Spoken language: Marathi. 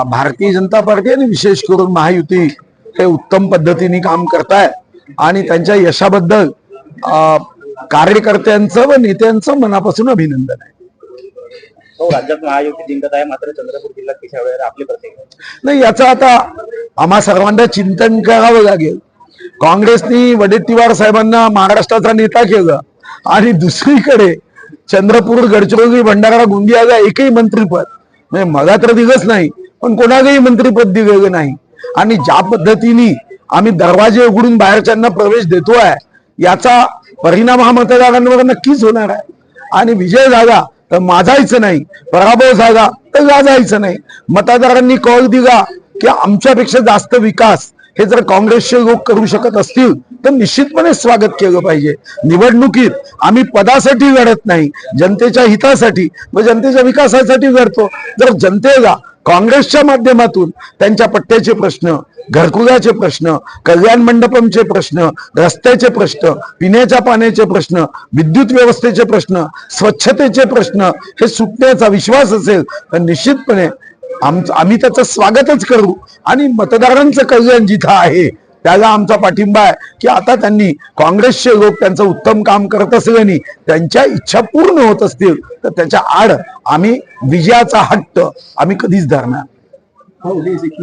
भारतीय जनता पार्टी आणि विशेष करून महायुती हे उत्तम पद्धतीने काम करताय आणि त्यांच्या यशाबद्दल कार्यकर्त्यांचं व नेत्यांचं मनापासून अभिनंदन आहे. राज्यात महायुती जिंकत आहे, मात्र चंद्रपूर जिल्ह्यात पिछाड आहे, आपली प्रतिक्रिया नाही. याचं आता आम्हा सर्वांना चिंतन करावं लागेल. काँग्रेसनी वडेट्टीवार साहेबांना महाराष्ट्राचा नेता केलं आणि दुसरीकडे चंद्रपूर, गडचिरोली, भंडारा, गोंदियाला एकही मंत्रीपद म्हणजे मला तर दिलंच नाही, पण कोणालाही मंत्रीपद दिलेलं नाही. आणि ज्या पद्धतीने आम्ही दरवाजे उघडून बाहेरच्यांना प्रवेश देतोय याचा परिणाम हा मतदारांवर नक्कीच होणार आहे. आणि विजय झाला तर माजायचं नाही, पराभव झाला तर गाजायचं नाही. मतदारांनी कौल दिला की आमच्यापेक्षा जास्त विकास हे जर काँग्रेसचे लोक करू शकत असतील तर निश्चितपणे स्वागत केलं पाहिजे. निवडणुकीत आम्ही पदासाठी लढत नाही, जनतेच्या हितासाठी व जनतेच्या विकासासाठी लढतो. जर जनतेला काँग्रेसच्या माध्यमातून त्यांच्या पट्ट्याचे प्रश्न, घरकुलाचे प्रश्न, कल्याण मंडपमचे प्रश्न, रस्त्याचे प्रश्न, पिण्याच्या पाण्याचे प्रश्न, विद्युत व्यवस्थेचे प्रश्न, स्वच्छतेचे प्रश्न हे सुटण्याचा विश्वास असेल तर निश्चितपणे आम्ही त्याचं स्वागतच करू. आणि मतदारांचं कल्याण जिथं आहे त्याला आमचा पाठिंबा आहे की आता त्यांनी काँग्रेसचे लोक त्यांचं उत्तम काम करत असल्याने त्यांच्या इच्छा पूर्ण होत असतील तर त्याच्या आड आम्ही विजयाचा हट्ट आम्ही कधीच धरणार.